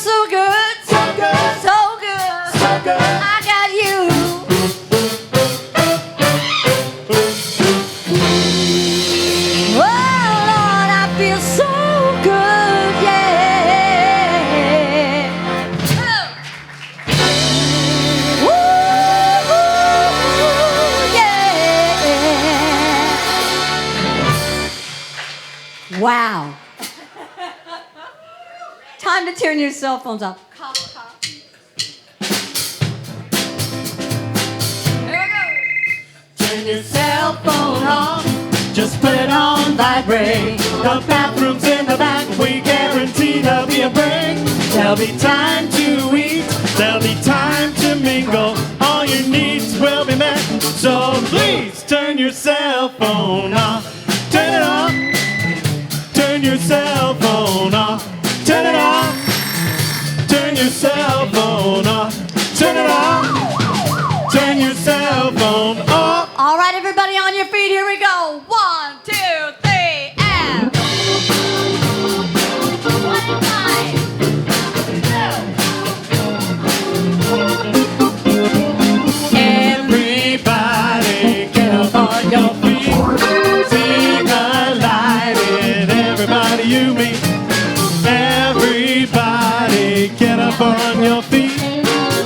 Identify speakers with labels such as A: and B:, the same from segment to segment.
A: so good, so good, so good, so good. I got you. Oh Lord, I feel so good, yeah. Woo, yeah. Wow. Time to turn your cell phones off. Here we go.
B: Turn your cell phone off. Just put it on vibrate. The bathroom's in the back. We guarantee there'll be a break. There'll be time to eat. There'll be time to mingle. All your needs will be met. So please turn your cell phone off. Turn it off. Turn your cell phone off. Turn it off. Turn your cell phone off. Turn it off. Turn your cell phone off.
A: All right, everybody on your feet. Here we go. 1, 2, 3, and 1 and 5.
B: Everybody get up on your feet. See the light in everybody you meet. Everybody get up on your feet.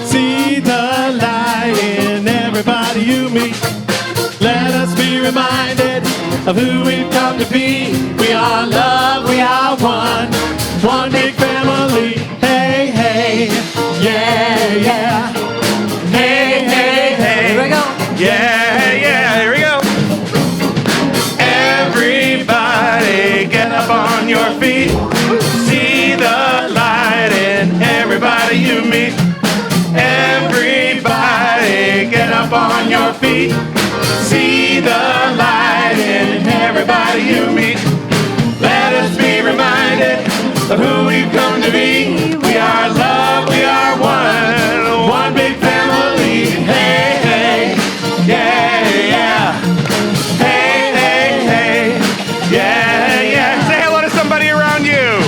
B: See the light in everybody you meet. Let us be reminded of who we've come to be. We are love, we are one. One big family. Hey, hey, yeah, yeah. Hey, hey, hey.
A: Here we go.
B: Yeah, yeah, here we go. Everybody get up on your feet. See the light in everybody you meet. Everybody get up on your feet. See the light in everybody you meet. Let us be reminded of who we've come to be. We are love, we are one. One big family. Hey, hey, yeah, yeah. Hey, hey, hey, yeah, yeah. Say hello to somebody around you.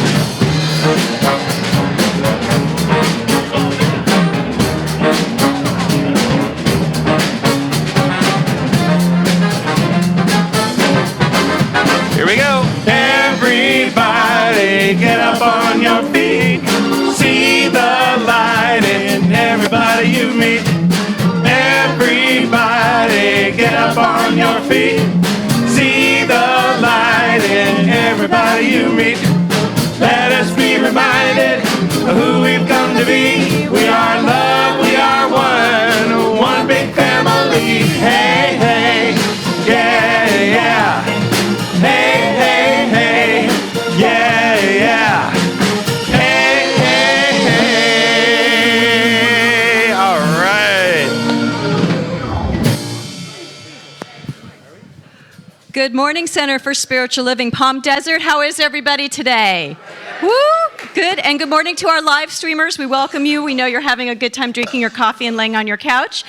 B: Here we go. Everybody get up on your feet. See the light in everybody you meet. Everybody get up on your feet. See the light in everybody you meet. Let us be reminded of who we've come to be. We are love, we are one. One big family. Hey, hey, yeah, yeah. Hey, hey, hey, yeah, yeah. Hey, hey, hey. All right.
A: Good morning, Center for Spiritual Living, Palm Desert. How is everybody today? Woo! Good. And good morning to our live streamers. We welcome you. We know you're having a good time drinking your coffee and laying on your couch.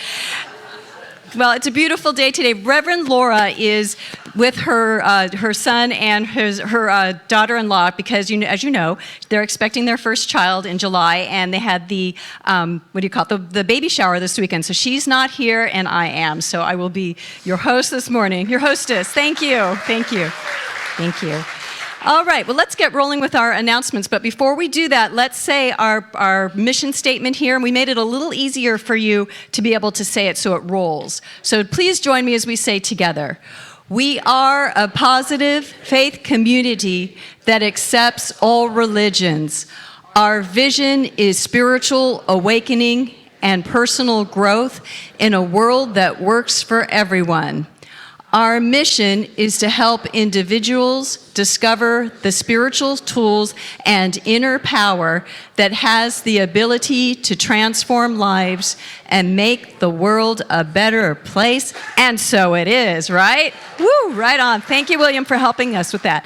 A: Well, it's a beautiful day today. Reverend Laura is with her son and her daughter-in-law because, as you know, they're expecting their first child in July, and they had the the baby shower this weekend. So she's not here, and I am. So I will be your host this morning, your hostess. Thank you, thank you, thank you. All right, well, let's get rolling with our announcements. But before we do that, let's say our mission statement here. And we made it a little easier for you to be able to say it so it rolls. So please join me as we say together. We are a positive faith community that accepts all religions. Our vision is spiritual awakening and personal growth in a world that works for everyone. Our mission is to help individuals discover the spiritual tools and inner power that has the ability to transform lives and make the world a better place. And so it is, right? Woo, right on. Thank you, William, for helping us with that.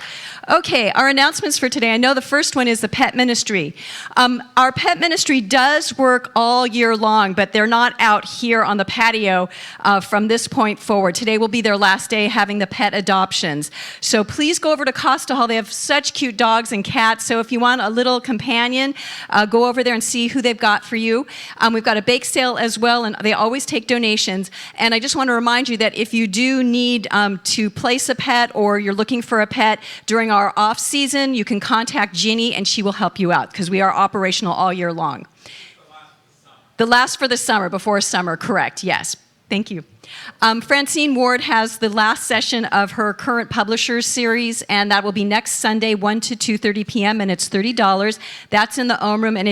A: Okay, our announcements for today. I know the first one is the pet ministry. Our pet ministry does work all year long, but they're not out here on the patio from this point forward. Today will be their last day having the pet adoptions. So please go over to Costa Hall. They have such cute dogs and cats. So if you want a little companion, go over there and see who they've got for you. We've got a bake sale as well, and they always take donations. And I just want to remind you that if you do need to place a pet or you're looking for a pet during our off season, you can contact Ginny and she will help you out because we are operational all year long. The last for the summer, before summer, correct, yes. Thank you. Francine Ward has the last session of her current Publishers series, and that will be next Sunday, 1 to 2:30 p.m., and it's $30. That's in the Ohm Room, and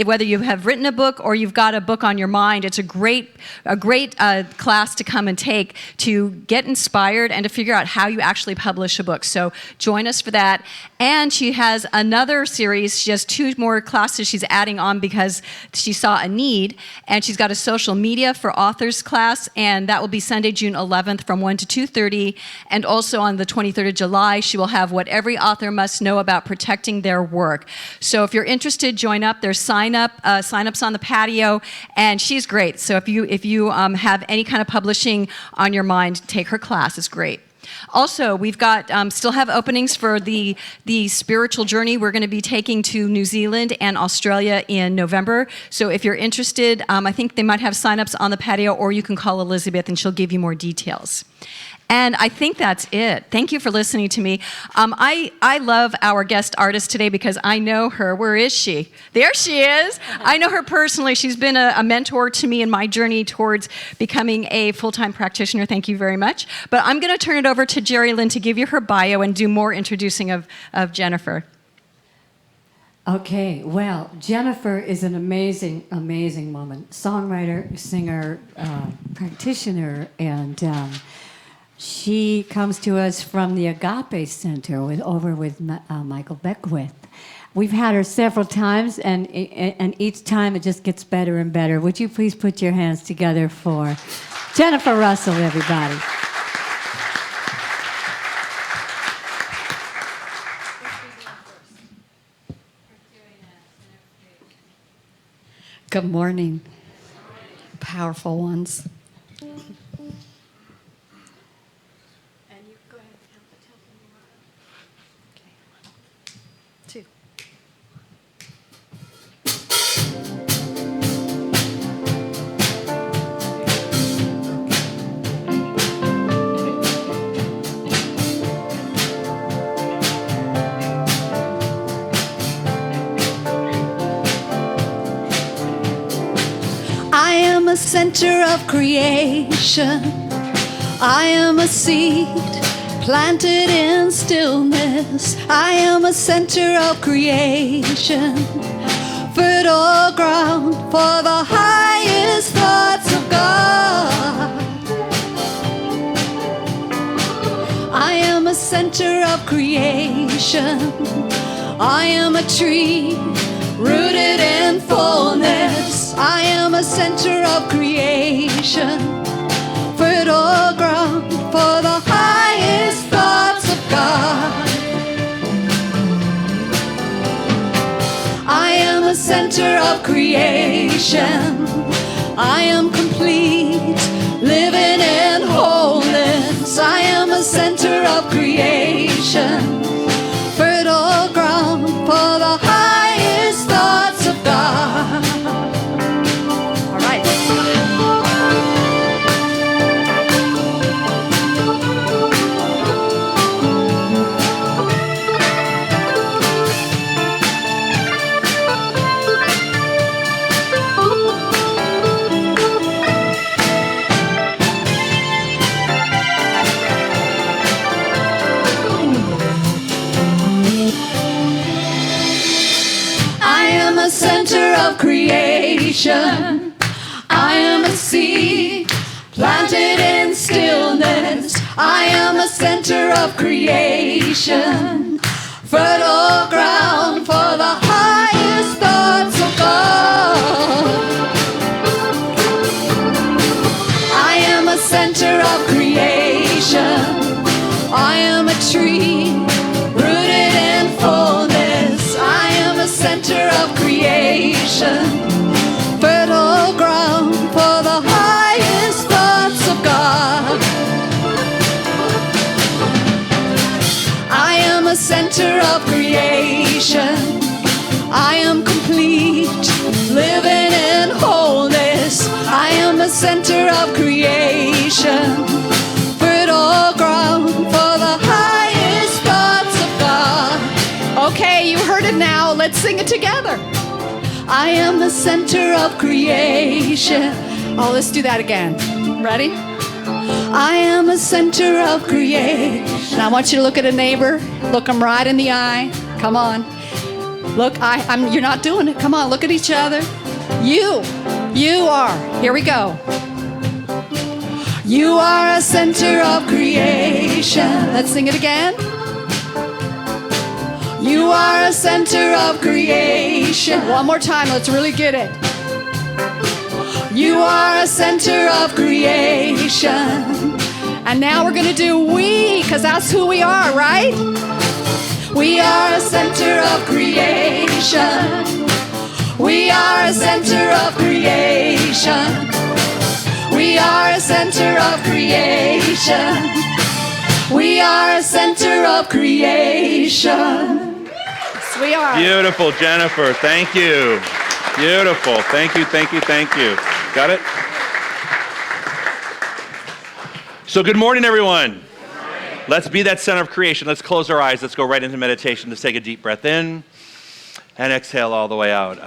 A: whether you have written a book or you've got a book on your mind, it's a great class to come and take to get inspired and to figure out how you actually publish a book. So join us for that. And she has another series. She has 2 more classes she's adding on because she saw a need, and she's got a social media for authors class, and that will be Sunday, June 11th from 1 to 2:30. And also on the 23rd of July, she will have what every author must know about protecting their work. So if you're interested, join up. There's sign-ups on the patio, and she's great. So if you have any kind of publishing on your mind, take her class. It's great. Also, we've got still have openings for the spiritual journey we're going to be taking to New Zealand and Australia in November. So if you're interested, I think they might have signups on the patio, or you can call Elizabeth and she'll give you more details. And I think that's it. Thank you for listening to me. I love our guest artist today because I know her. Where is she? There she is. I know her personally. She's been a mentor to me in my journey towards becoming a full-time practitioner. Thank you very much. But I'm going to turn it over to Jerry Lynn to give you her bio and do more introducing of Jennifer.
C: Okay, well, Jennifer is an amazing, amazing woman. Songwriter, singer, practitioner, and she comes to us from the Agape Center over with Michael Beckwith. We've had her several times, and each time it just gets better and better. Would you please put your hands together for Jennifer Russell, everybody?
D: Good morning, powerful ones. I am a center of creation. I am a seed planted in stillness. I am a center of creation. Fertile ground for the highest thoughts of God. I am a center of creation. I am a tree rooted in fullness. I am a center of creation, fertile ground for the highest thoughts of God. I am a center of creation. I am complete, living in wholeness. I am a center of creation, fertile ground for the highest thoughts of God. All right. Center of creation. I am a seed planted in stillness. I am a center of creation, fertile ground for the highest thoughts of God. I am a center of creation. I am a tree creation. I am complete, living in wholeness. I am a center of creation, fertile ground for the highest thoughts of God. Okay, you heard it now. Let's sing it together. I am the center of creation. Oh, let's do that again. Ready? I am a center of creation. Now I want you to look at a neighbor. Look them right in the eye. Come on. Look, you're not doing it. Come on, look at each other. You are. Here we go. You are a center of creation. Let's sing it again. You are a center of creation. One more time, let's really get it. You are a center of creation. And now we're gonna do we, because that's who we are, right? We are a center of creation. We are a center of creation. We are a center of creation. We are a center of creation. Yes, we are.
E: Beautiful, Jennifer. Thank you. Beautiful. Thank you, thank you, thank you. Got it? So good morning, everyone. Let's be that center of creation. Let's close our eyes. Let's go right into meditation. Let's take a deep breath in and exhale all the way out.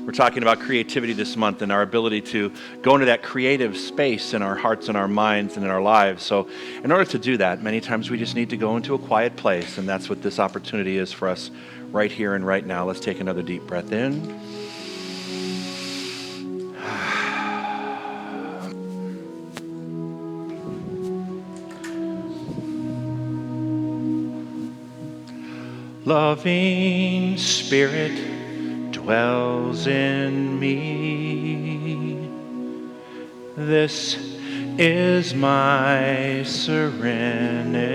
E: We're talking about creativity this month and our ability to go into that creative space in our hearts and our minds and in our lives. So in order to do that, many times we just need to go into a quiet place, and that's what this opportunity is for us right here and right now. Let's take another deep breath in. Loving Spirit dwells in me. This is my serenity.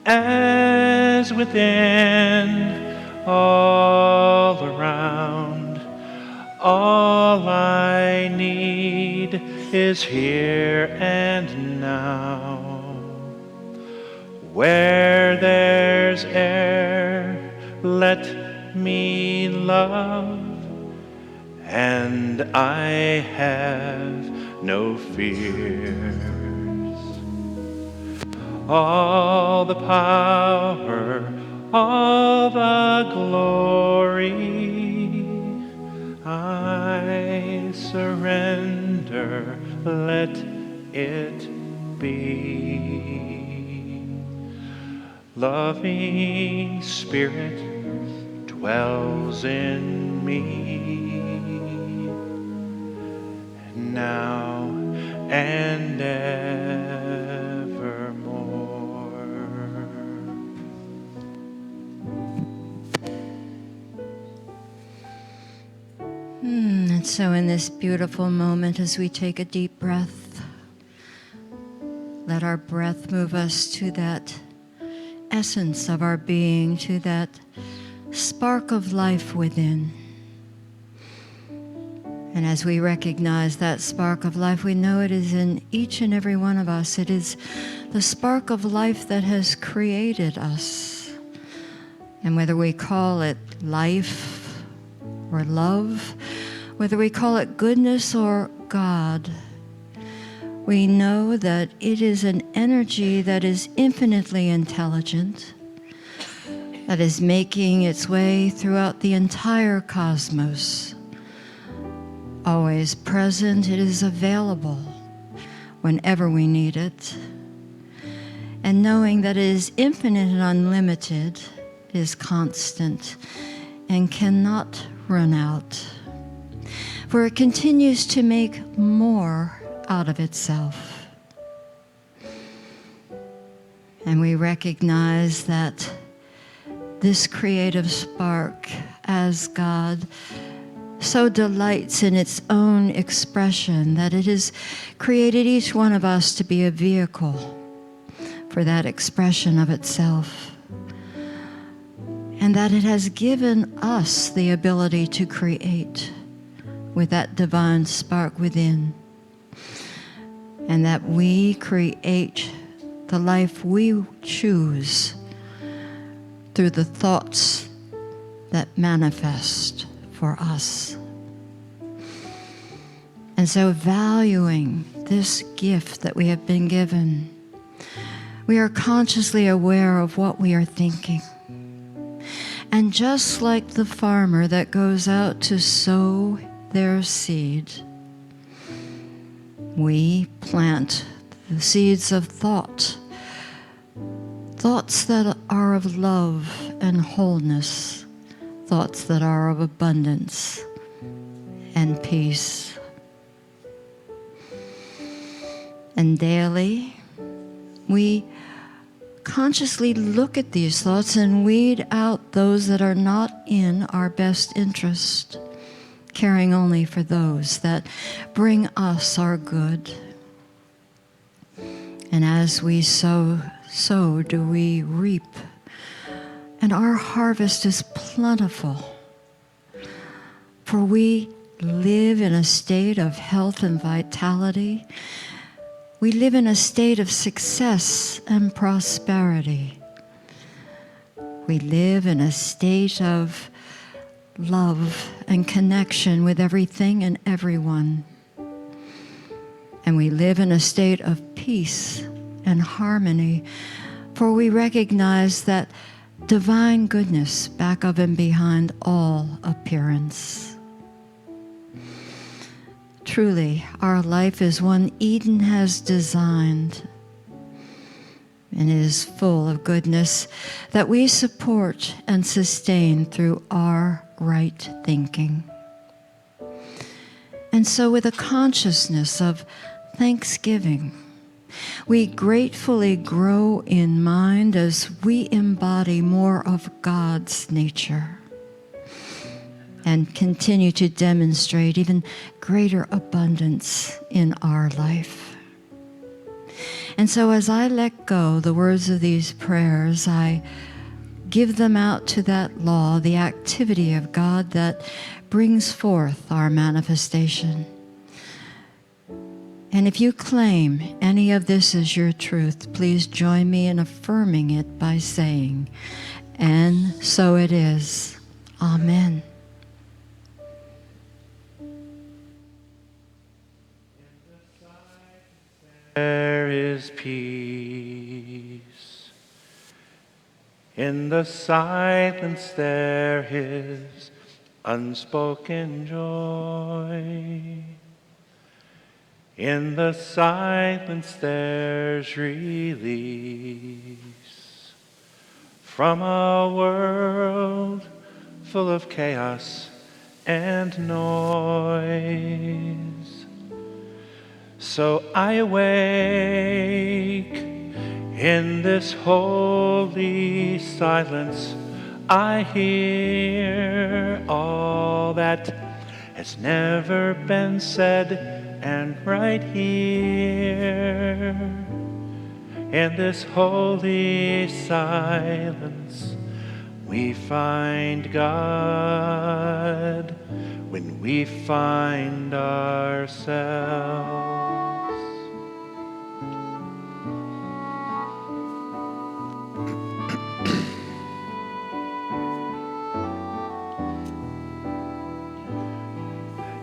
E: As within, all around, all I need is here and now. Where there's air, let me love, and I have no fears. All the power, all the glory, I surrender, let it be. Loving Spirit dwells in me, now and evermore.
F: And so in this beautiful moment, as we take a deep breath, let our breath move us to that essence of our being, to that spark of life within. And as we recognize that spark of life, we know it is in each and every one of us. It is the spark of life that has created us. And whether we call it life or love, whether we call it goodness or God, we know that it is an energy that is infinitely intelligent, that is making its way throughout the entire cosmos. Always present, it is available whenever we need it. And knowing that it is infinite and unlimited, is constant, and cannot run out. For it continues to make more out of itself. And we recognize that this creative spark, as God so delights in its own expression, that it has created each one of us to be a vehicle for that expression of itself. And that it has given us the ability to create with that divine spark within. and that we create the life we choose through the thoughts that manifest for us. And so, valuing this gift that we have been given, we are consciously aware of what we are thinking. And just like the farmer that goes out to sow their seed, we plant the seeds of thought, thoughts that are of love and wholeness, thoughts that are of abundance and peace. And daily, we consciously look at these thoughts and weed out those that are not in our best interest, caring only for those that bring us our good. And as we sow, so do we reap. And our harvest is plentiful, for we live in a state of health and vitality. We live in a state of success and prosperity. We live in a state of love and connection with everything and everyone. And we live in a state of peace and harmony, for we recognize that divine goodness back of and behind all appearance. Truly, our life is one Eden has designed and is full of goodness that we support and sustain through our right thinking. And so, with a consciousness of thanksgiving, we gratefully grow in mind as we embody more of God's nature and continue to demonstrate even greater abundance in our life. And so as I let go the words of these prayers, I give them out to that law, the activity of God that brings forth our manifestation. And if you claim any of this as your truth, please join me in affirming it by saying, "And so it is. Amen."
E: There is peace. In the silence there is unspoken joy. In the silence there's release from a world full of chaos and noise. So I awake in this holy silence. I hear all that has never been said, and right here in this holy silence we find God when we find ourselves.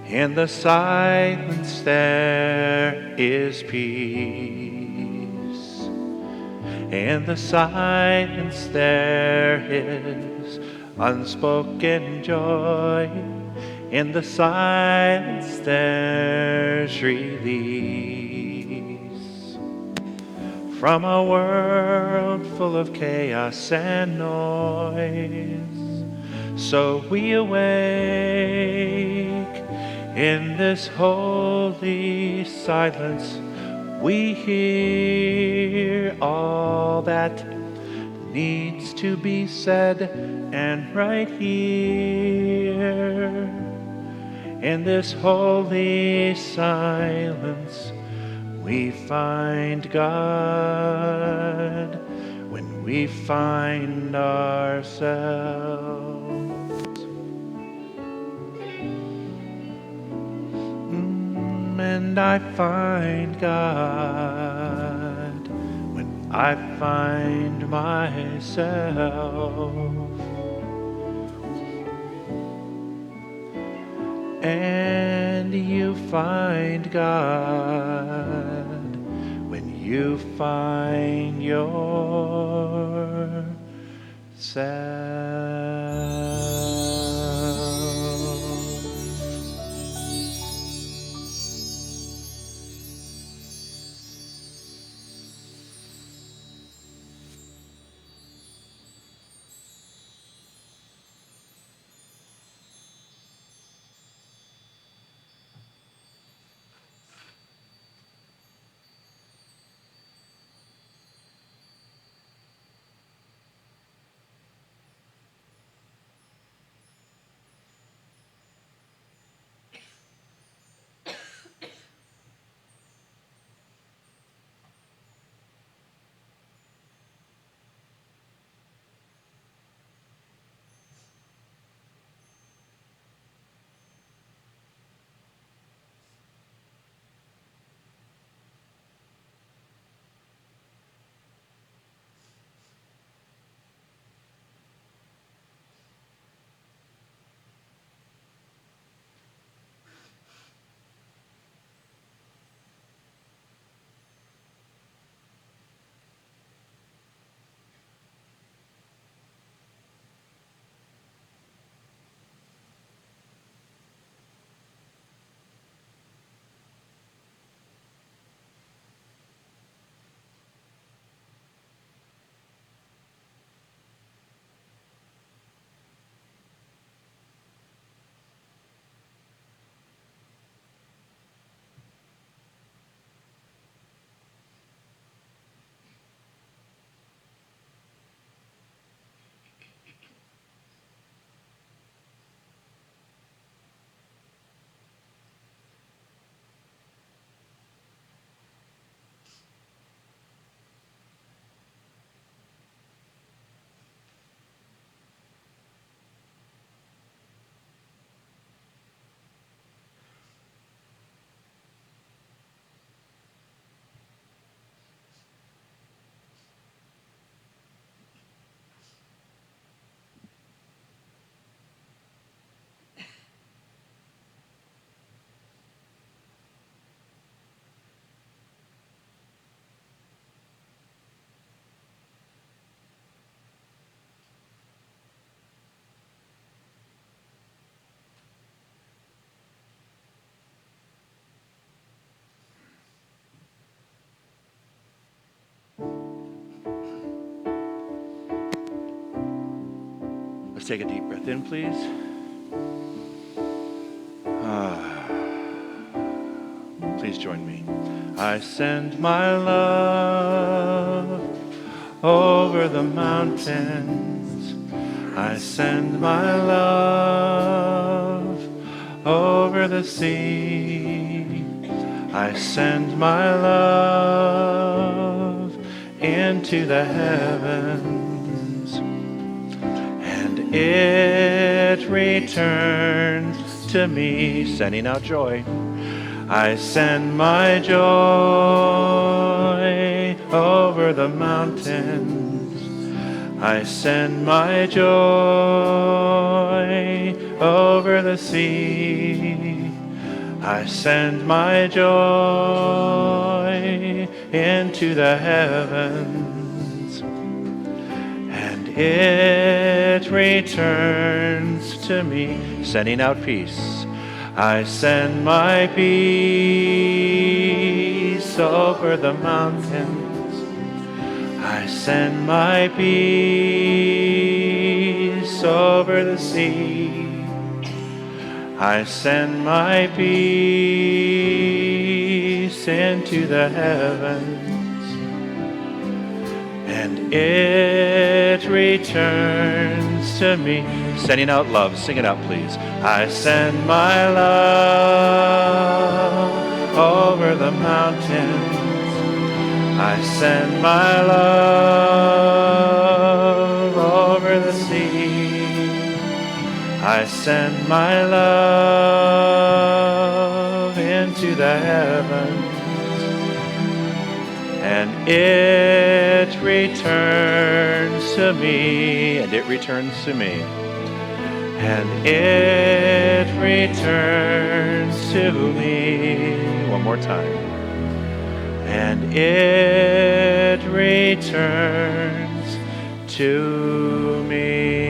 E: In the silence there is peace. In the silence there is unspoken joy. In the silence there's release from a world full of chaos and noise. So we awake in this holy silence. We hear all that needs to be said, and right here in this holy silence we find God when we find ourselves. and I find God, when I find myself, and you find God, when you find yourself. Let's take a deep breath in, please. Please join me. I send my love over the mountains. I send my love over the sea. I send my love into the heavens, and it returns to me, sending out joy. I send my joy over the mountains. I send my joy over the sea. I send my joy into the heavens, and it returns to me, sending out peace. I send my peace over the mountains. I send my peace over the sea. I send my peace into the heavens, and it returns to me. Sending out love. Sing it out, please. I send my love over the mountains. I send my love over the sea. I send my love into to the heavens, and it returns to me, and it returns to me, and it returns to me. One more time. And it returns to me.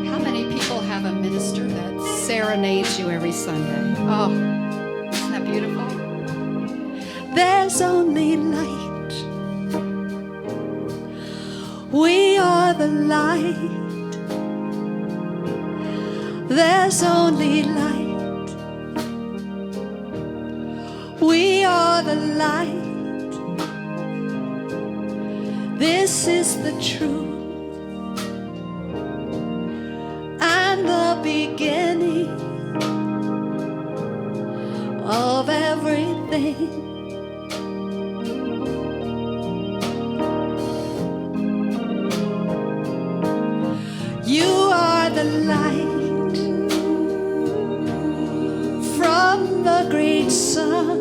D: How many people have a minister that serenades you every Sunday? Oh, isn't that beautiful? There's only light. We are the light. There's only light. We are the light. This is the truth. The beginning of everything. You are the light from the great sun.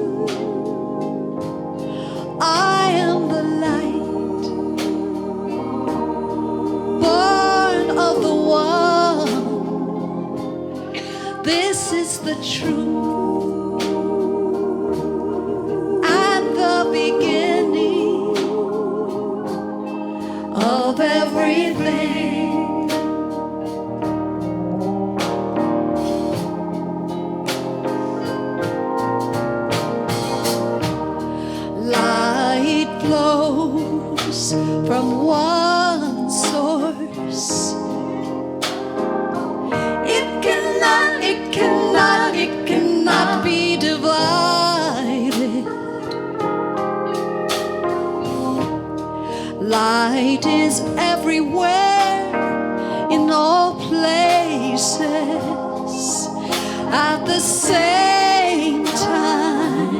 D: I am the light, born of the one. This is the truth and the beginning of everything. Light flows from one source. It cannot be divided. Light is everywhere, in all places, at the same time.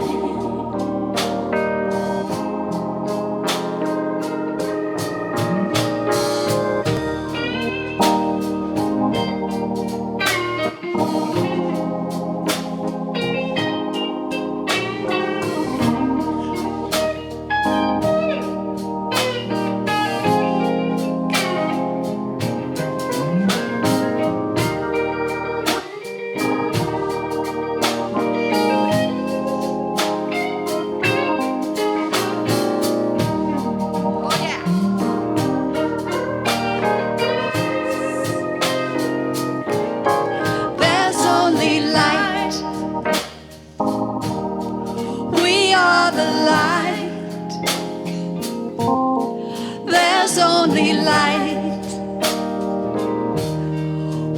D: Only light.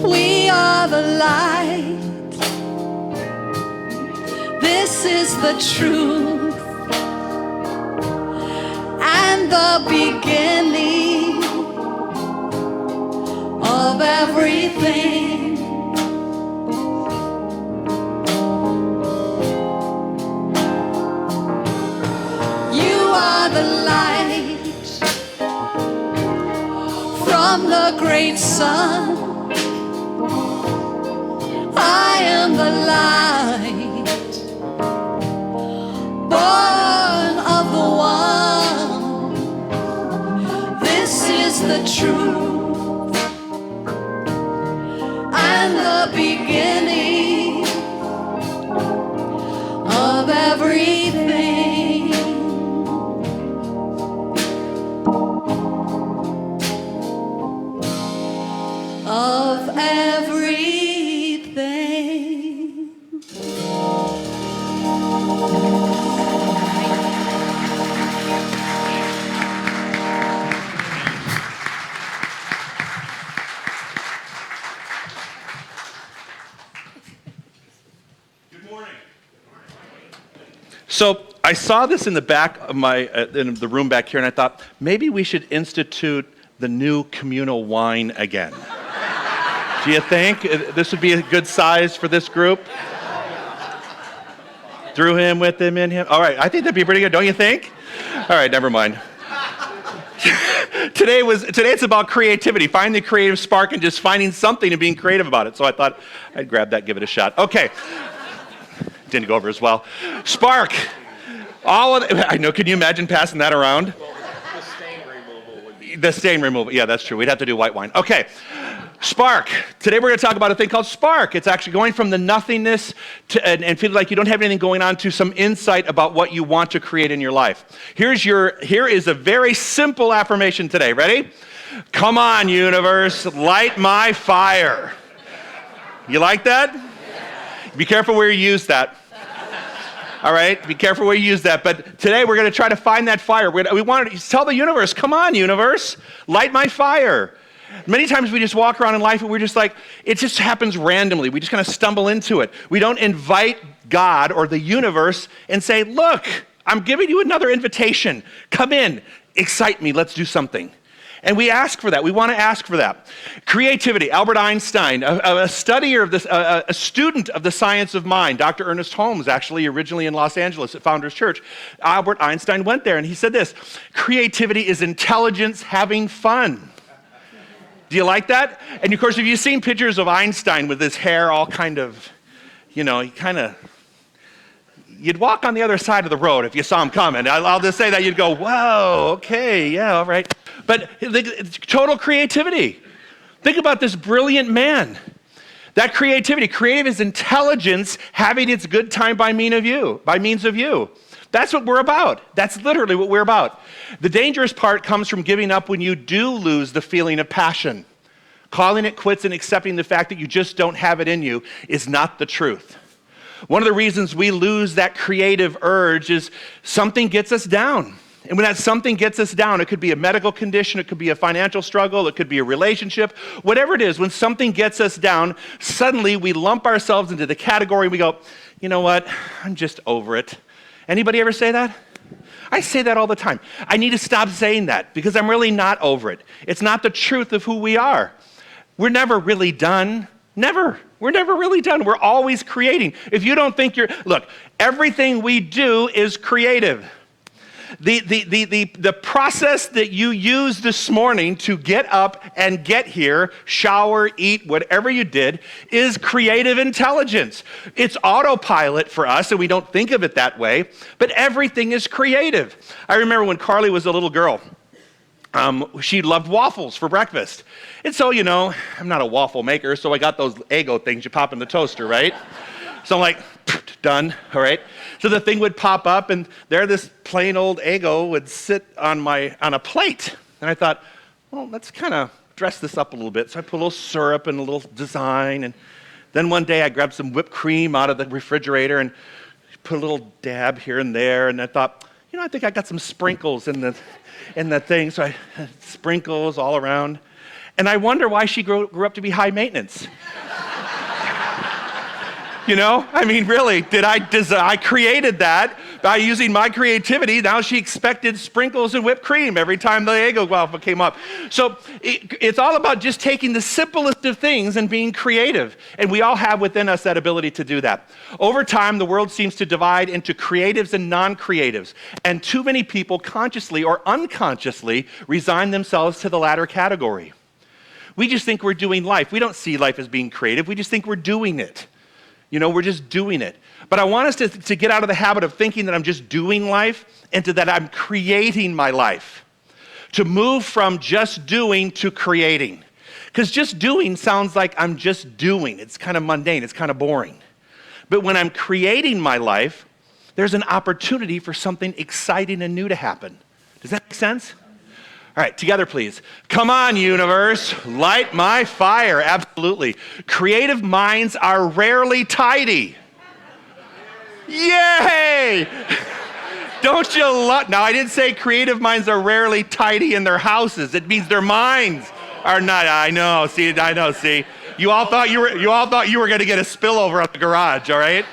D: We are the light. This is the truth and the beginning of everything. You are the light from the great sun. I am the light, born of the one. This is the truth and the beginning of everything.
E: So I saw this in the back of in the room back here, and I thought maybe we should institute the new communal wine again. Do you think this would be a good size for this group? Through him, with him, in him. All right, I think that'd be pretty good, don't you think? All right, never mind. Today it's about creativity, finding the creative spark and just finding something and being creative about it. So I thought I'd grab that, give it a shot. Okay. Didn't go over as well. Spark. I know, can you imagine passing that around?
G: The stain removal would be.
E: The stain removal, yeah, that's true. We'd have to do white wine. Okay. Spark. Today we're going to talk about a thing called spark. It's actually going from the nothingness to, and feeling like you don't have anything going on, to some insight about what you want to create in your life. Here is a very simple affirmation today. Ready? Come on, universe, light my fire. You like that? Be careful where you use that. All right? Be careful where you use that. But today we're going to try to find that fire. We want to tell the universe, come on, universe, light my fire. Many times we just walk around in life and we're just like, it just happens randomly. We just kind of stumble into it. We don't invite God or the universe and say, look, I'm giving you another invitation. Come in, excite me, let's do something. And we ask for that. We want to ask for that. Creativity. Albert Einstein, a studier of this, a student of the science of mind. Dr. Ernest Holmes, actually originally in Los Angeles at Founders Church. Albert Einstein went there and he said this: creativity is intelligence having fun. Do you like that? And of course, have you seen pictures of Einstein with his hair all kind of, you'd walk on the other side of the road if you saw him coming. I'll just say that. You'd go, whoa, okay, yeah, all right. But total creativity. Think about this brilliant man. That creativity. Creative is intelligence having its good time by means of you. That's what we're about. That's literally what we're about. The dangerous part comes from giving up when you do lose the feeling of passion. Calling it quits and accepting the fact that you just don't have it in you is not the truth. One of the reasons we lose that creative urge is something gets us down. And when that something gets us down, it could be a medical condition, it could be a financial struggle, it could be a relationship, whatever it is, when something gets us down, suddenly we lump ourselves into the category and we go, you know what, I'm just over it. Anybody ever say that? I say that all the time. I need to stop saying that because I'm really not over it. It's not the truth of who we are. We're never really done. Never. We're never really done. We're always creating. If you don't think look, everything we do is creative. The process that you used this morning to get up and get here, shower, eat, whatever you did, is creative intelligence. It's autopilot for us, and we don't think of it that way, but everything is creative. I remember when Carly was a little girl, she loved waffles for breakfast. And so, I'm not a waffle maker, so I got those Eggo things you pop in the toaster, right? So I'm like, done, all right? So the thing would pop up, and there this plain old Eggo would sit on a plate. And I thought, well, let's kind of dress this up a little bit. So I put a little syrup and a little design. And then one day I grabbed some whipped cream out of the refrigerator and put a little dab here and there. And I thought, I think I got some sprinkles in the thing. So I had sprinkles all around. And I wonder why she grew up to be high maintenance. Really, I created that by using my creativity. Now she expected sprinkles and whipped cream every time the Eggo waffle came up. So it's all about just taking the simplest of things and being creative. And we all have within us that ability to do that. Over time, the world seems to divide into creatives and non-creatives. And too many people consciously or unconsciously resign themselves to the latter category. We just think we're doing life. We don't see life as being creative. We just think we're doing it. We're just doing it. But I want us to get out of the habit of thinking that I'm just doing life into that I'm creating my life. To move from just doing to creating. Because just doing sounds like I'm just doing. It's kind of mundane. It's kind of boring. But when I'm creating my life, there's an opportunity for something exciting and new to happen. Does that make sense? All right, together, please. Come on, universe, light my fire. Absolutely. Creative minds are rarely tidy. Yay! Don't you love? Now, I didn't say creative minds are rarely tidy in their houses. It means their minds are not. I know. See. You all thought you were going to get a spillover at the garage. All right.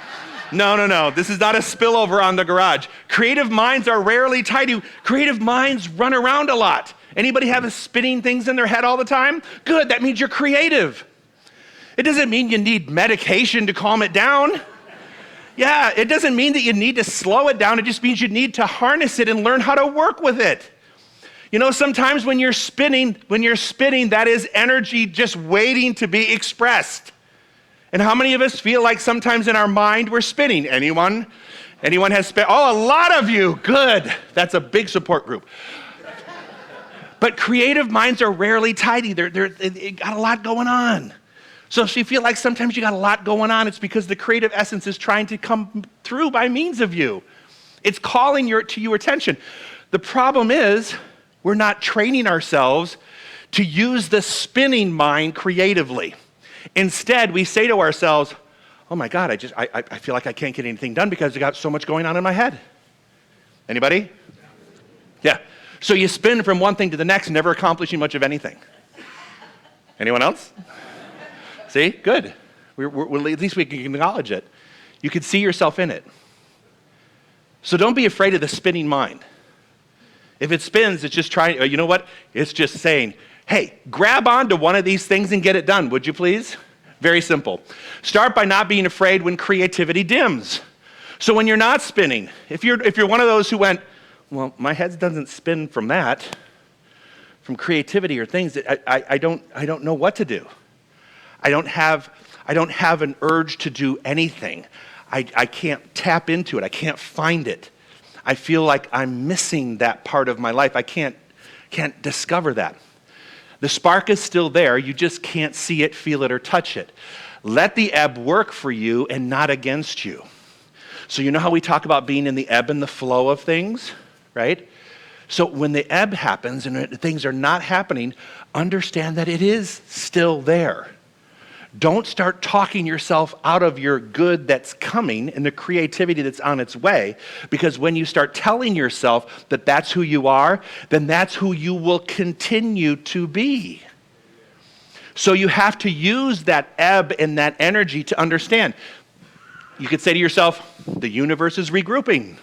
E: No. This is not a spillover on the garage. Creative minds are rarely tidy. Creative minds run around a lot. Anybody have spinning things in their head all the time? Good, that means you're creative. It doesn't mean you need medication to calm it down. Yeah, it doesn't mean that you need to slow it down. It just means you need to harness it and learn how to work with it. You know, sometimes when you're spinning, that is energy just waiting to be expressed. And how many of us feel like sometimes in our mind we're spinning? Anyone? Anyone has spin? Oh, a lot of you. Good. That's a big support group. But creative minds are rarely tidy. They got a lot going on. So if you feel like sometimes you got a lot going on, it's because the creative essence is trying to come through by means of you. It's calling to your attention. The problem is we're not training ourselves to use the spinning mind creatively. Instead, we say to ourselves, oh my God, I feel like I can't get anything done because I got so much going on in my head. Anybody? Yeah. So you spin from one thing to the next, never accomplishing much of anything. Anyone else? See? Good. We're, at least we can acknowledge it. You can see yourself in it. So don't be afraid of the spinning mind. If it spins, it's just trying, you know what? It's just saying, hey, grab onto one of these things and get it done, would you please? Very simple. Start by not being afraid when creativity dims. So when you're not spinning, if you're one of those who went, well, my head doesn't spin from that, from creativity or things that I don't know what to do. I don't have an urge to do anything. I can't tap into it. I can't find it. I feel like I'm missing that part of my life. I can't discover that. The spark is still there. You just can't see it, feel it, or touch it. Let the ebb work for you and not against you. So you know how we talk about being in the ebb and the flow of things, right? So when the ebb happens and things are not happening, understand that it is still there. Don't start talking yourself out of your good that's coming and the creativity that's on its way, because when you start telling yourself that that's who you are, then that's who you will continue to be. So you have to use that ebb and that energy to understand. You could say to yourself, the universe is regrouping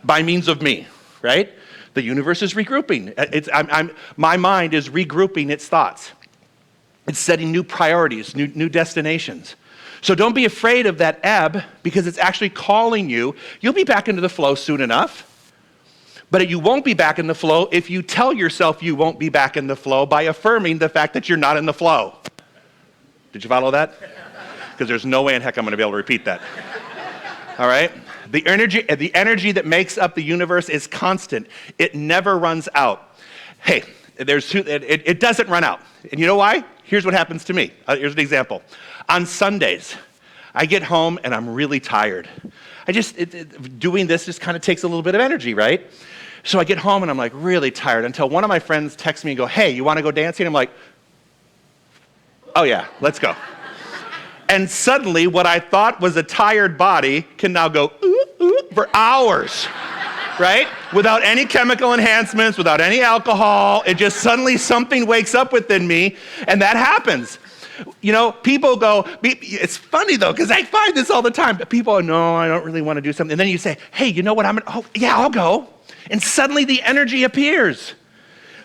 E: by means of me, right? The universe is regrouping. My mind is regrouping its thoughts. It's setting new priorities, new destinations. So don't be afraid of that ebb, because it's actually calling you. You'll be back into the flow soon enough, but you won't be back in the flow if you tell yourself you won't be back in the flow by affirming the fact that you're not in the flow. Did you follow that? Because there's no way in heck I'm going to be able to repeat that. All right? The energy that makes up the universe is constant. It never runs out. Hey, it doesn't run out. And you know why? Here's what happens to me. Here's an example. On Sundays, I get home and I'm really tired. Doing this just kind of takes a little bit of energy, right? So I get home and I'm like really tired until one of my friends texts me and go, hey, you want to go dancing? I'm like, oh yeah, let's go. And suddenly what I thought was a tired body can now go ooh, ooh, for hours. Right? Without any chemical enhancements, without any alcohol, it just suddenly something wakes up within me, and that happens. You know, people go, it's funny though, because I find this all the time. People go, no, I don't really want to do something. And then you say, hey, you know what, I'll go. And suddenly the energy appears.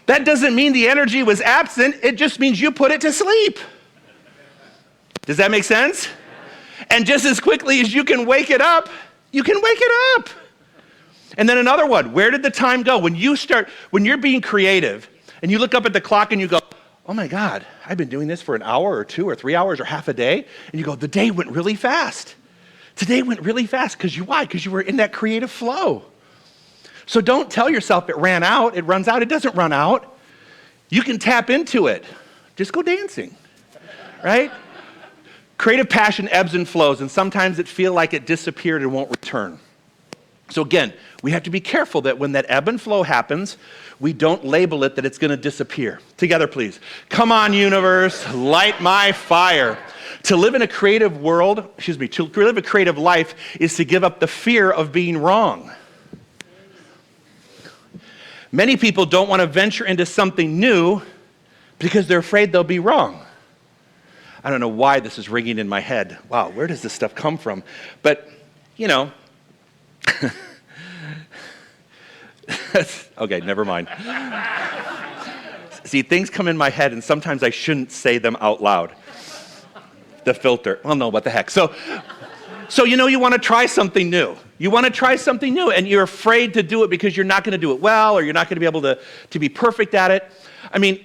E: That doesn't mean the energy was absent, it just means you put it to sleep. Does that make sense? And just as quickly as you can wake it up, you can wake it up. And then another one, where did the time go? When you're being creative and you look up at the clock and you go, oh my God, I've been doing this for an hour or 2 or 3 hours or half a day. And you go, the day went really fast. Today went really fast. Why? Because you were in that creative flow. So don't tell yourself it ran out, it runs out. It doesn't run out. You can tap into it. Just go dancing, right? Creative passion ebbs and flows, and sometimes it feels like it disappeared and won't return. So again, we have to be careful that when that ebb and flow happens, we don't label it that it's going to disappear. Together, please. Come on, universe, light my fire. To live in a creative to live a creative life is to give up the fear of being wrong. Many people don't want to venture into something new because they're afraid they'll be wrong. I don't know why this is ringing in my head. Wow, where does this stuff come from? But, you know, okay, never mind. See, things come in my head, and sometimes I shouldn't say them out loud. The filter. Well, no, what the heck. So you know, you want to try something new. You want to try something new, and you're afraid to do it because you're not going to do it well, or you're not going to be able to be perfect at it. I mean,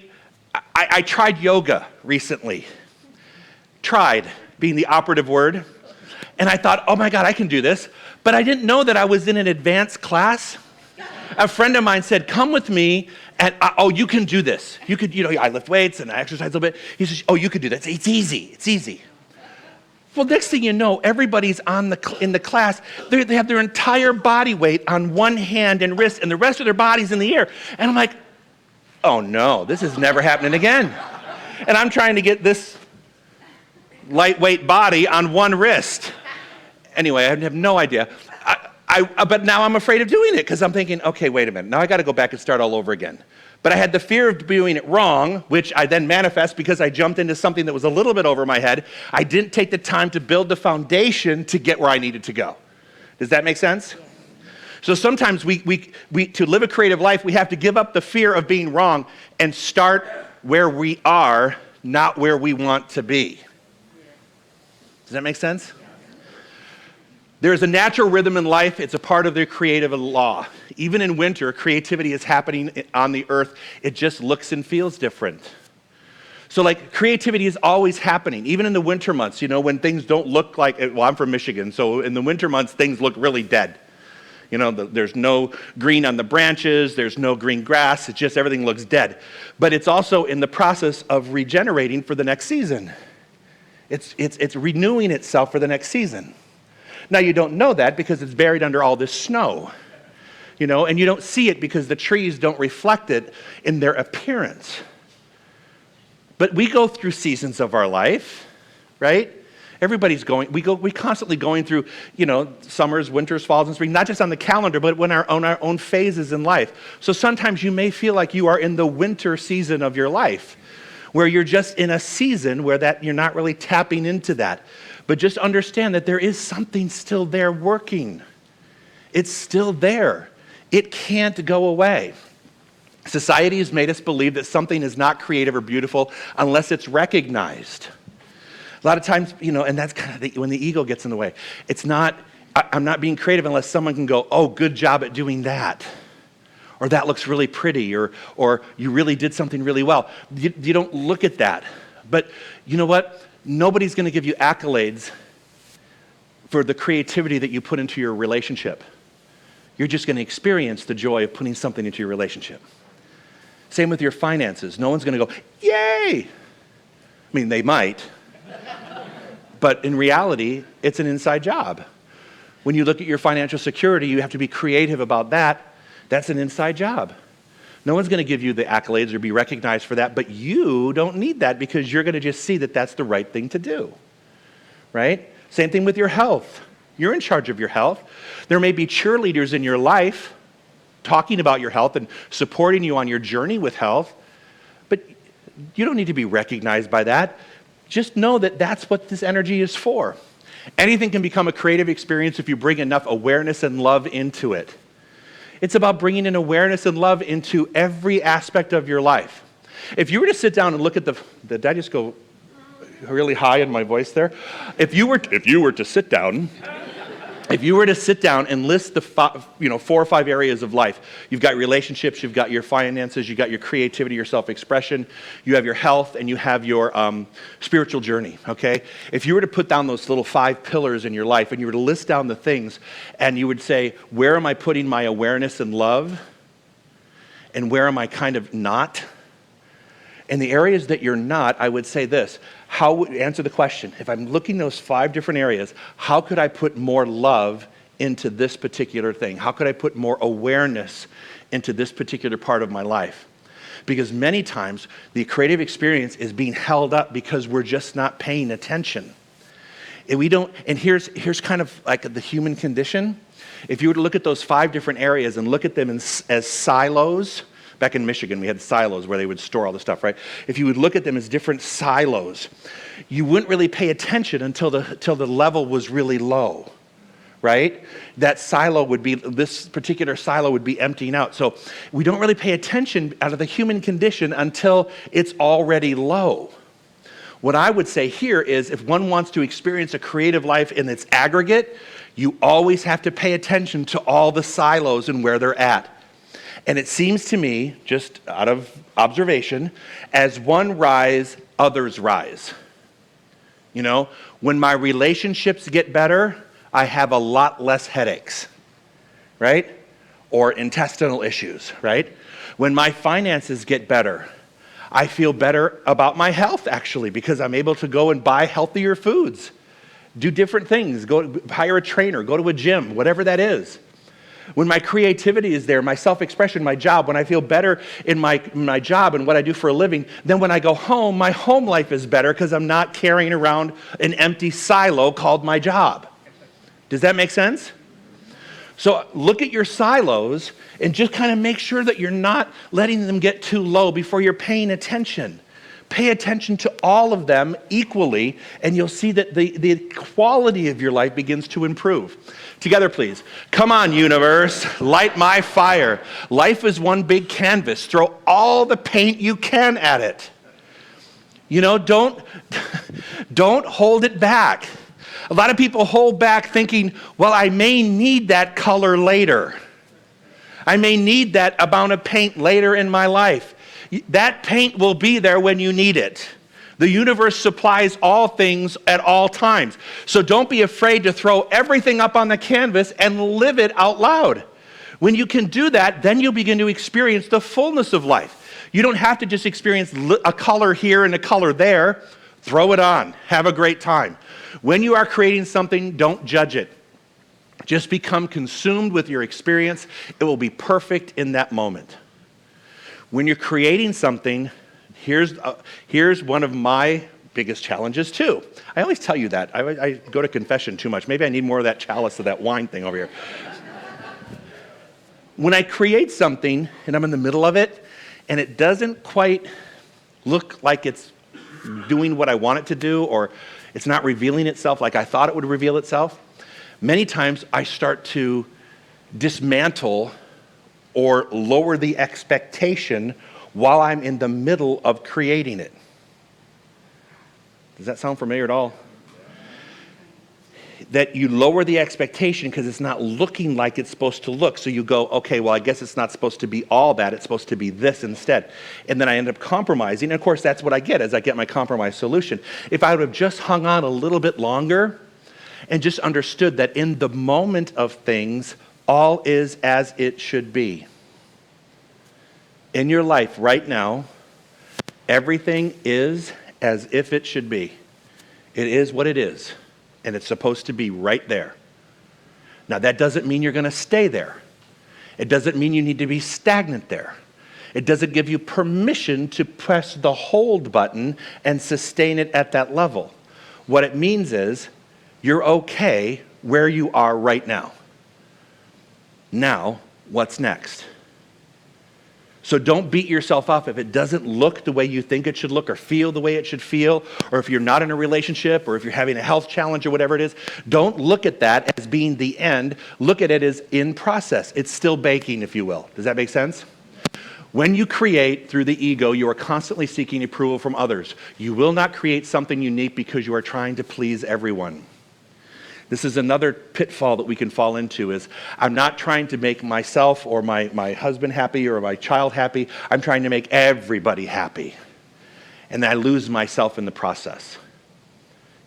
E: I tried yoga recently. Tried being the operative word. And I thought, oh my God, I can do this. But I didn't know that I was in an advanced class. A friend of mine said, come with me, and oh, you can do this. You could, you know, I lift weights and I exercise a little bit. He says, oh, you could do that. It's easy. It's easy. Well, next thing you know, everybody's in the class. They have their entire body weight on one hand and wrist, and the rest of their body's in the air. And I'm like, oh no, this is never happening again. And I'm trying to get this lightweight body on one wrist. Anyway, I have no idea. But now I'm afraid of doing it because I'm thinking, okay, wait a minute. Now I got to go back and start all over again. But I had the fear of doing it wrong, which I then manifest because I jumped into something that was a little bit over my head. I didn't take the time to build the foundation to get where I needed to go. Does that make sense? So sometimes we to live a creative life, we have to give up the fear of being wrong and start where we are, not where we want to be. Does that make sense? There is a natural rhythm in life. It's a part of the creative law. Even in winter, creativity is happening on the earth. It just looks and feels different. So like creativity is always happening, even in the winter months, you know, when things don't look like, well, I'm from Michigan, so in the winter months, things look really dead. You know, there's no green on the branches, there's no green grass, it's just everything looks dead. But it's also in the process of regenerating for the next season. It's renewing itself for the next season. Now, you don't know that because it's buried under all this snow, you know, and you don't see it because the trees don't reflect it in their appearance. But we go through seasons of our life, right? Everybody's we constantly going through, you know, summers, winters, falls, and spring, not just on the calendar, but on our own phases in life. So sometimes you may feel like you are in the winter season of your life, where you're just in a season where that you're not really tapping into that. But just understand that there is something still there working. It's still there. It can't go away. Society has made us believe that something is not creative or beautiful unless it's recognized. A lot of times, you know, and that's kind of when the ego gets in the way. It's not, I'm not being creative unless someone can go, oh, good job at doing that. Or that looks really pretty, or you really did something really well. You don't look at that. But you know what? Nobody's going to give you accolades for the creativity that you put into your relationship. You're just going to experience the joy of putting something into your relationship. Same with your finances. No one's going to go, yay! I mean, they might. But in reality, it's an inside job. When you look at your financial security, you have to be creative about that. That's an inside job. No one's going to give you the accolades or be recognized for that, but you don't need that because you're going to just see that that's the right thing to do, right? Same thing with your health. You're in charge of your health. There may be cheerleaders in your life talking about your health and supporting you on your journey with health, but you don't need to be recognized by that. Just know that that's what this energy is for. Anything can become a creative experience if you bring enough awareness and love into it. It's about bringing in awareness and love into every aspect of your life. If you were to sit down and look at did I just go really high in my voice there? If you were to sit down and list the 4 or 5 areas of life, you've got relationships, you've got your finances, you've got your creativity, your self-expression, you have your health, and you have your spiritual journey, okay? If you were to put down those little 5 pillars in your life and you were to list down the things and you would say, where am I putting my awareness and love? And where am I kind of not? In the areas that you're not, I would say this. Answer the question. If I'm looking those 5 different areas, how could I put more love into this particular thing? How could I put more awareness into this particular part of my life? Because many times the creative experience is being held up because we're just not paying attention. And here's kind of like the human condition. If you were to look at those 5 different areas and look at them as silos, Back in Michigan, we had silos where they would store all the stuff, right? If you would look at them as different silos, you wouldn't really pay attention until the level was really low, right? This particular silo would be emptying out. So we don't really pay attention out of the human condition until it's already low. What I would say here is if one wants to experience a creative life in its aggregate, you always have to pay attention to all the silos and where they're at. And it seems to me, just out of observation, as one rise, others rise. You know, when my relationships get better, I have a lot less headaches, right? Or intestinal issues, right? When my finances get better, I feel better about my health, actually, because I'm able to go and buy healthier foods, do different things, go hire a trainer, go to a gym, whatever that is. When my creativity is there, my self-expression, my job, when I feel better in my job and what I do for a living, then when I go home, my home life is better because I'm not carrying around an empty silo called my job. Does that make sense? So look at your silos and just kind of make sure that you're not letting them get too low before you're paying attention. Pay attention to all of them equally, and you'll see that the quality of your life begins to improve. Together, please. Come on, universe. Light my fire. Life is one big canvas. Throw all the paint you can at it. You know, don't hold it back. A lot of people hold back thinking, well, I may need that color later. I may need that amount of paint later in my life. That paint will be there when you need it. The universe supplies all things at all times. So don't be afraid to throw everything up on the canvas and live it out loud. When you can do that, then you'll begin to experience the fullness of life. You don't have to just experience a color here and a color there. Throw it on. Have a great time. When you are creating something, don't judge it. Just become consumed with your experience. It will be perfect in that moment. When you're creating something, here's one of my biggest challenges too. I always tell you that. I go to confession too much. Maybe I need more of that chalice of that wine thing over here. When I create something and I'm in the middle of it and it doesn't quite look like it's doing what I want it to do, or it's not revealing itself like I thought it would reveal itself, many times I start to dismantle or lower the expectation while I'm in the middle of creating it. Does that sound familiar at all? That you lower the expectation because it's not looking like it's supposed to look. So you go, okay, well, I guess it's not supposed to be all that. It's supposed to be this instead. And then I end up compromising. And of course, that's what I get as I get my compromise solution. If I would have just hung on a little bit longer and just understood that in the moment of things, all is as it should be. In your life right now, everything is as if it should be. It is what it is, and it's supposed to be right there. Now, that doesn't mean you're going to stay there. It doesn't mean you need to be stagnant there. It doesn't give you permission to press the hold button and sustain it at that level. What it means is you're okay where you are right now. Now, what's next? So don't beat yourself up if it doesn't look the way you think it should look or feel the way it should feel, or if you're not in a relationship or if you're having a health challenge or whatever it is. Don't look at that as being the end. Look at it as in process. It's still baking, if you will. Does that make sense? When you create through the ego, you are constantly seeking approval from others. You will not create something unique because you are trying to please everyone. This is another pitfall that we can fall into is I'm not trying to make myself or my husband happy or my child happy. I'm trying to make everybody happy. And I lose myself in the process.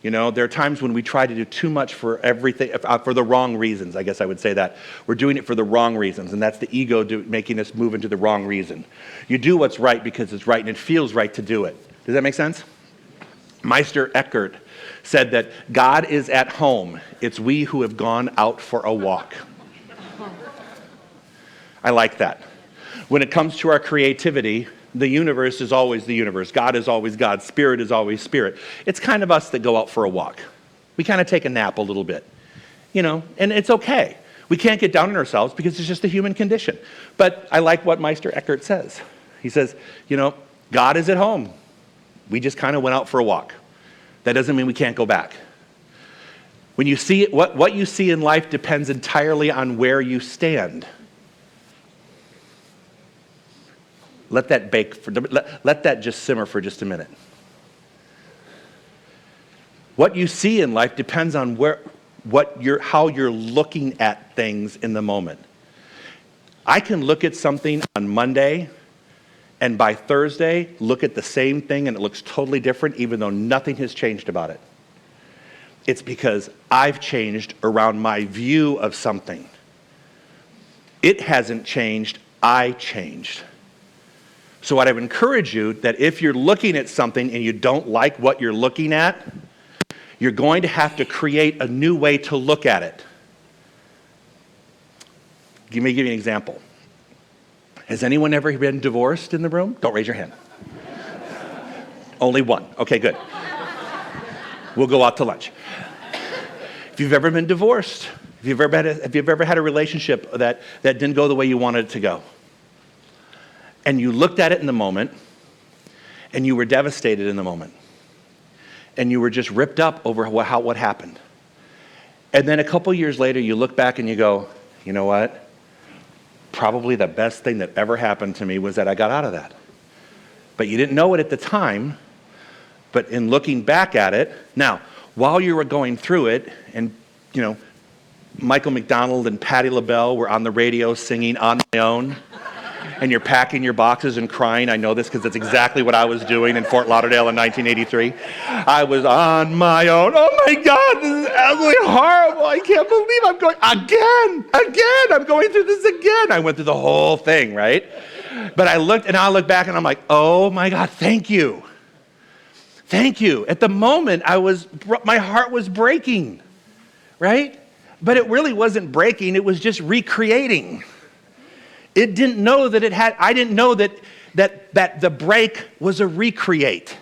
E: You know, there are times when we try to do too much for everything, for the wrong reasons. I guess I would say that. We're doing it for the wrong reasons, and that's the ego making us move into the wrong reason. You do what's right because it's right and it feels right to do it. Does that make sense? Meister Eckhart said that God is at home. It's we who have gone out for a walk. I like that. When it comes to our creativity, the universe is always the universe. God is always God. Spirit is always spirit. It's kind of us that go out for a walk. We kind of take a nap a little bit, you know, and it's okay. We can't get down on ourselves because it's just a human condition. But I like what Meister Eckhart says. He says, God is at home. We just kind of went out for a walk. That doesn't mean we can't go back. When you see it, what you see in life depends entirely on where you stand. Let that let that just simmer for just a minute. What you see in life depends on how you're looking at things in the moment. I can look at something on Monday, and by Thursday, look at the same thing and it looks totally different, even though nothing has changed about it. It's because I've changed around my view of something. It hasn't changed, I changed. So I would encourage you that if you're looking at something and you don't like what you're looking at, you're going to have to create a new way to look at it. Let me give you an example. Has anyone ever been divorced in the room? Don't raise your hand. Only one. Okay, good. We'll go out to lunch. If you've ever been divorced, if you've ever had a relationship that didn't go the way you wanted it to go, and you looked at it in the moment, and you were devastated in the moment, and you were just ripped up over what happened. And then a couple years later, you look back and you go, you know what? Probably the best thing that ever happened to me was that I got out of that. But you didn't know it at the time, but in looking back at it, now, while you were going through it, and, Michael McDonald and Patti LaBelle were on the radio singing On My Own, and you're packing your boxes and crying. I know this because that's exactly what I was doing in Fort Lauderdale in 1983. I was on my own. Oh my God, this is absolutely horrible. I can't believe I'm going again. I'm going through this again. I went through the whole thing, right? But I look back and I'm like, oh my God, thank you. Thank you. At the moment, my heart was breaking, right? But it really wasn't breaking. It was just recreating. It didn't know that I didn't know that the break was a recreate.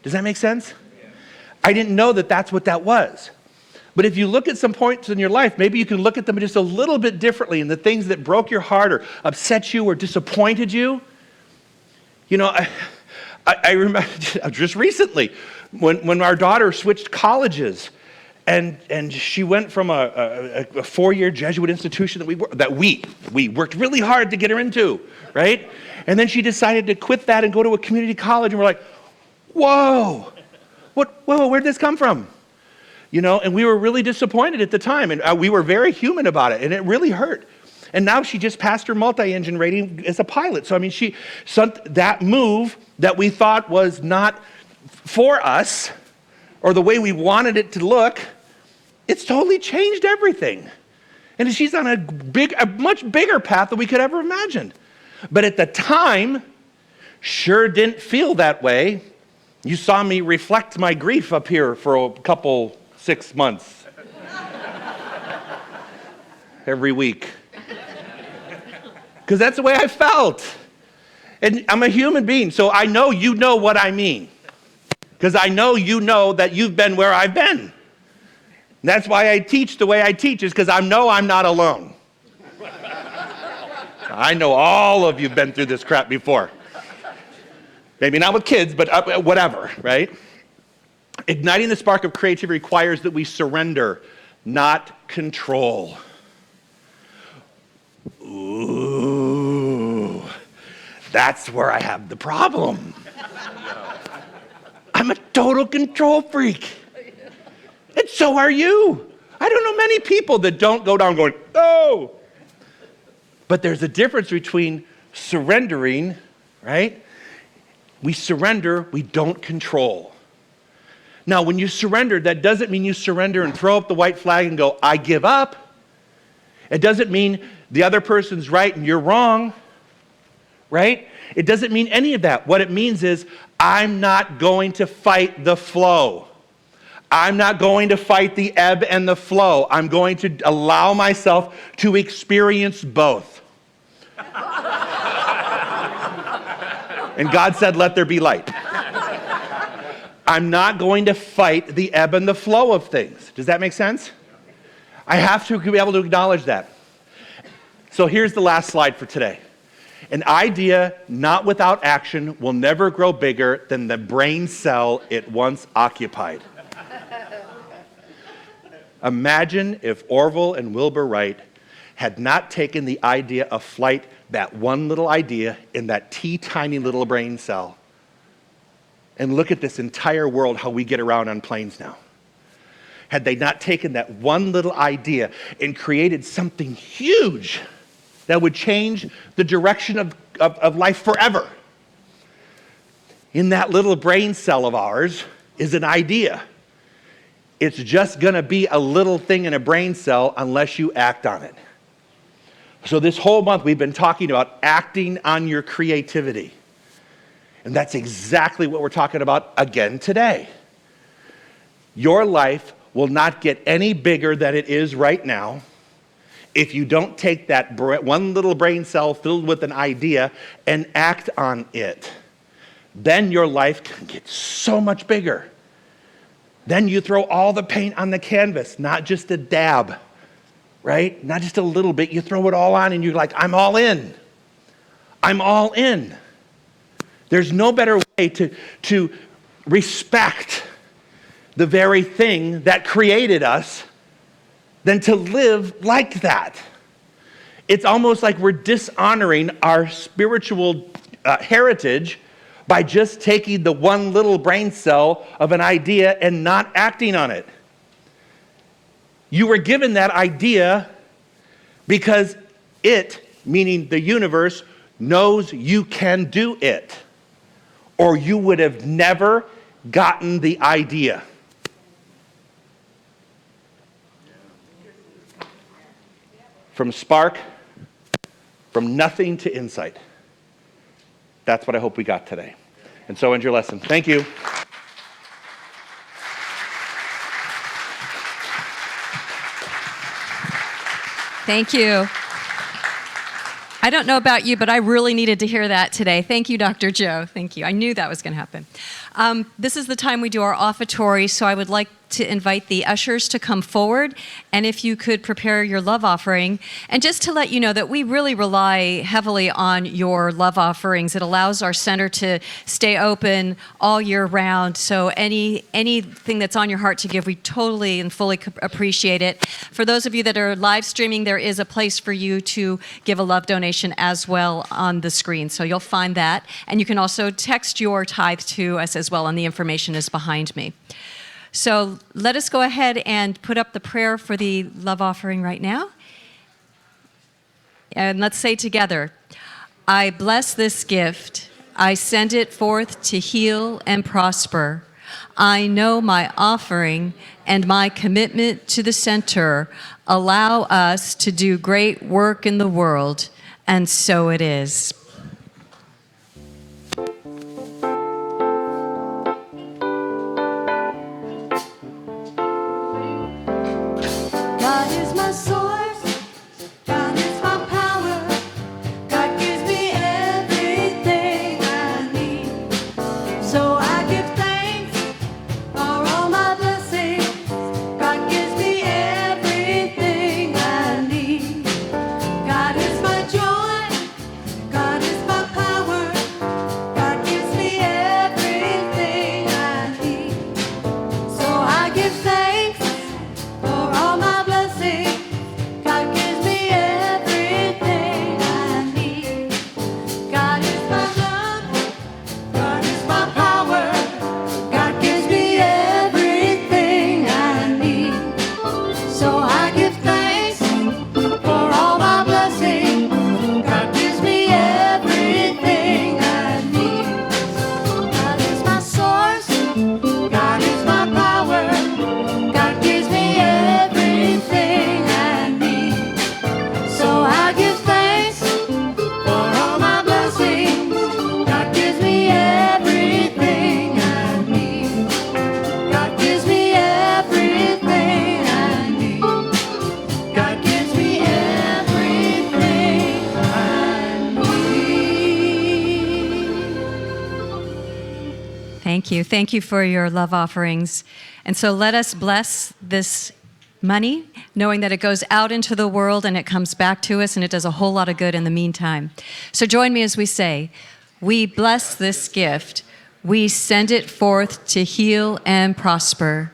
E: Does that make sense? Yeah. I didn't know that that's what that was. But if you look at some points in your life, maybe you can look at them just a little bit differently, and the things that broke your heart or upset you or disappointed you. I remember just recently when our daughter switched colleges, and she went from a 4-year Jesuit institution that we worked really hard to get her into, right? And then she decided to quit that and go to a community college, and we're like, whoa, where'd this come from? And we were really disappointed at the time, and we were very human about it, and it really hurt. And now she just passed her multi-engine rating as a pilot. So that move that we thought was not for us, or the way we wanted it to look, it's totally changed everything. And she's on a much bigger path than we could ever imagine. But at the time, sure didn't feel that way. You saw me reflect my grief up here for a couple 6 months. Every week. Because that's the way I felt. And I'm a human being, so I know you know what I mean. Because I know you know that you've been where I've been. And that's why I teach the way I teach, is because I know I'm not alone. I know all of you have been through this crap before. Maybe not with kids, but whatever, right? Igniting the spark of creativity requires that we surrender, not control. Ooh, that's where I have the problem. I'm a total control freak. And so are you. I don't know many people that don't go down going, oh. But there's a difference between surrendering, right? We surrender, we don't control. Now, when you surrender, that doesn't mean you surrender and throw up the white flag and go, I give up. It doesn't mean the other person's right and you're wrong, right? It doesn't mean any of that. What it means is, I'm not going to fight the flow. I'm not going to fight the ebb and the flow. I'm going to allow myself to experience both. And God said, let there be light. I'm not going to fight the ebb and the flow of things. Does that make sense? I have to be able to acknowledge that. So here's the last slide for today. An idea not without action will never grow bigger than the brain cell it once occupied. Imagine if Orville and Wilbur Wright had not taken the idea of flight, that one little idea in that teeny little brain cell, and look at this entire world, how we get around on planes now. Had they not taken that one little idea and created something huge that would change the direction of life forever. In that little brain cell of ours is an idea. It's just going to be a little thing in a brain cell unless you act on it. So this whole month we've been talking about acting on your creativity. And that's exactly what we're talking about again today. Your life will not get any bigger than it is right now if you don't take that one little brain cell filled with an idea and act on it. Then your life can get so much bigger. Then you throw all the paint on the canvas, not just a dab, right? Not just a little bit. You throw it all on and you're like, I'm all in. I'm all in. There's no better way to respect the very thing that created us than to live like that. It's almost like we're dishonoring our spiritual heritage by just taking the one little brain cell of an idea and not acting on it. You were given that idea because it, meaning the universe, knows you can do it, or you would have never gotten the idea. From spark, from nothing to insight. That's what I hope we got today. And so end your lesson. Thank you.
A: Thank you. I don't know about you, but I really needed to hear that today. Thank you, Dr. Joe. Thank you. I knew that was going to happen. This is the time we do our offertory, so I would like to invite the ushers to come forward, and if you could prepare your love offering. And just to let you know that we really rely heavily on your love offerings. It allows our center to stay open all year round, so anything that's on your heart to give, we totally and fully appreciate it. For those of you that are live streaming, there is a place for you to give a love donation as well on the screen, so you'll find that. And you can also text your tithe to us as well, and the information is behind me. So let us go ahead and put up the prayer for the love offering right now. And let's say together, I bless this gift. I send it forth to heal and prosper. I know my offering and my commitment to the center allow us to do great work in the world, and so it is.
D: God is my source, God is my power, God gives me everything I need. So I give thanks for all my blessings, God gives me everything I need. God is my joy, God is my power, God gives me everything I need. So I give thanks for all my blessings, God gives me everything I need. God is my love, God is my power, God gives me everything I need. So I give thanks for all my blessings, God gives me everything I need. God is my source, God is my power, God gives me everything I need. So I give thanks for all my blessings, God gives me everything I need. God gives me everything I need. God gives me everything I need.
A: Thank you. Thank you for your love offerings. And so let us bless this money, knowing that it goes out into the world and it comes back to us and it does a whole lot of good in the meantime. So join me as we say, we bless this gift. We send it forth to heal and prosper.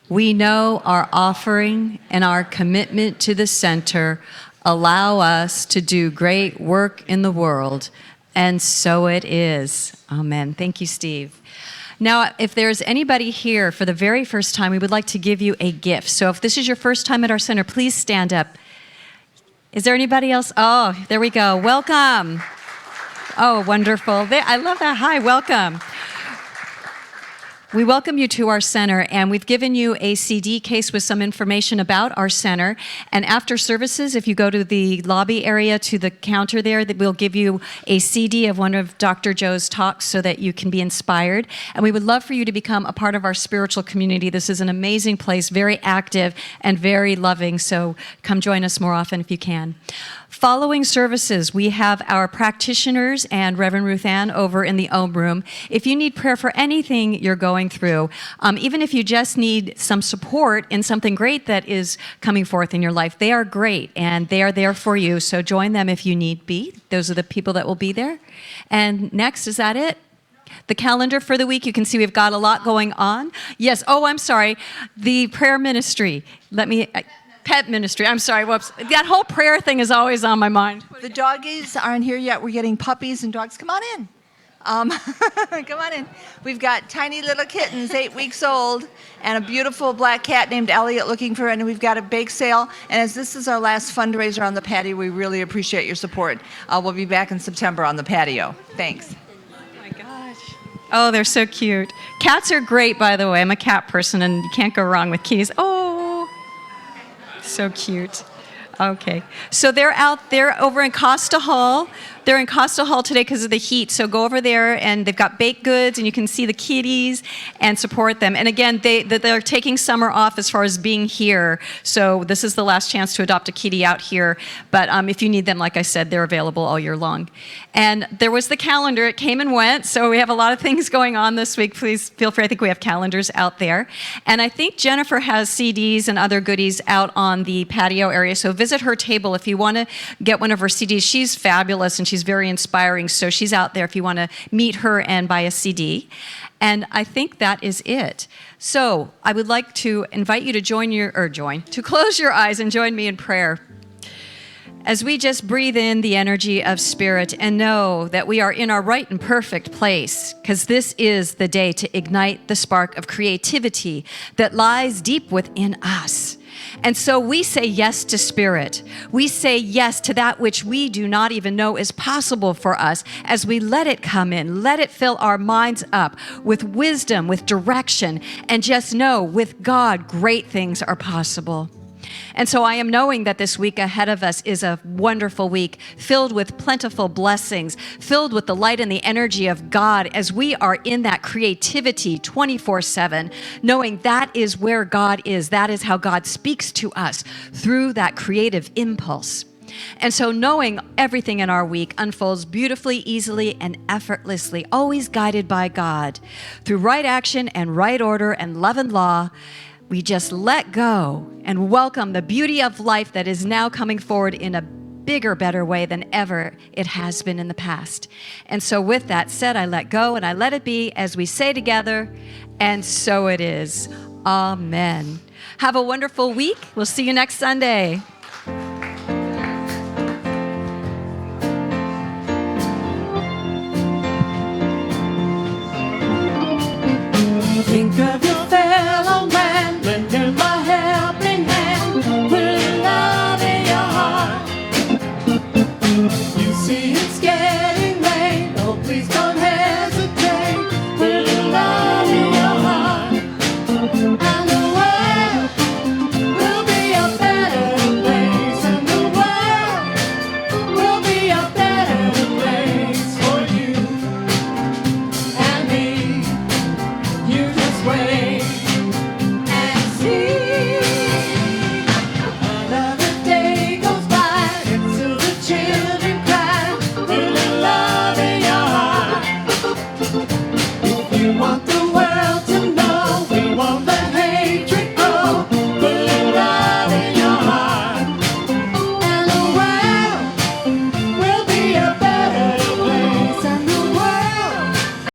A: We know our offering and our commitment to the center allow us to do great work in the world. And so it is. Amen. Thank you, Steve. Now, if there's anybody here for the very first time, we would like to give you a gift. So if this is your first time at our center, please stand up. Is there anybody else? Oh, there we go. Welcome. Oh, wonderful. I love that. Hi, welcome. We welcome you to our center, and we've given you a CD case with some information about our center. And after services, if you go to the lobby area to the counter there, we'll give you a CD of one of Dr. Joe's talks so that you can be inspired. And we would love for you to become a part of our spiritual community. This is an amazing place, very active and very loving, so come join us more often if you can. Following services, we have our practitioners and Reverend Ruth Ann over in the Ohm Room. If you need prayer for anything you're going through, even if you just need some support in something great that is coming forth in your life, they are great and they are there for you. So join them if you need be. Those are the people that will be there. And next, is that it? The calendar for the week, you can see we've got a lot going on. Yes, oh, I'm sorry. The prayer ministry. Pet ministry. I'm sorry. Whoops. That whole prayer thing is always on my mind.
H: The doggies aren't here yet. We're getting puppies and dogs. Come on in. Come on in. We've got tiny little kittens, 8 weeks old, and a beautiful black cat named Elliot looking for it. And we've got a bake sale. And as this is our last fundraiser on the patio, we really appreciate your support. We'll be back in September on the patio. Thanks.
A: Oh my gosh. Oh, they're so cute. Cats are great, by the way. I'm a cat person, and you can't go wrong with kitties. Oh. So cute. Okay. So they're out there over in Costa Hall. They're in Costa Hall today because of the heat. So go over there, and they've got baked goods, and you can see the kitties and support them. And again, they're taking summer off as far as being here. So this is the last chance to adopt a kitty out here. But if you need them, like I said, they're available all year long. And there was the calendar. It came and went. So we have a lot of things going on this week. Please feel free. I think we have calendars out there. And I think Jennifer has CDs and other goodies out on the patio area. So visit her table if you want to get one of her CDs. She's fabulous, and she's very inspiring. So she's out there if you want to meet her and buy a CD. And I think that is it. So I would like to invite you to to close your eyes and join me in prayer. As we just breathe in the energy of spirit and know that we are in our right and perfect place, because this is the day to ignite the spark of creativity that lies deep within us. And so we say yes to spirit. We say yes to that which we do not even know is possible for us as we let it come in, let it fill our minds up with wisdom, with direction, and just know with God, great things are possible. And so I am knowing that this week ahead of us is a wonderful week filled with plentiful blessings, filled with the light and the energy of God as we are in that creativity 24/7, knowing that is where God is. That is how God speaks to us through that creative impulse. And so knowing everything in our week unfolds beautifully, easily, and effortlessly, always guided by God through right action and right order and love and law. We just let go and welcome the beauty of life that is now coming forward in a bigger, better way than ever it has been in the past. And so with that said, I let go and I let it be as we say together, and so it is. Amen. Have a wonderful week. We'll see you next Sunday.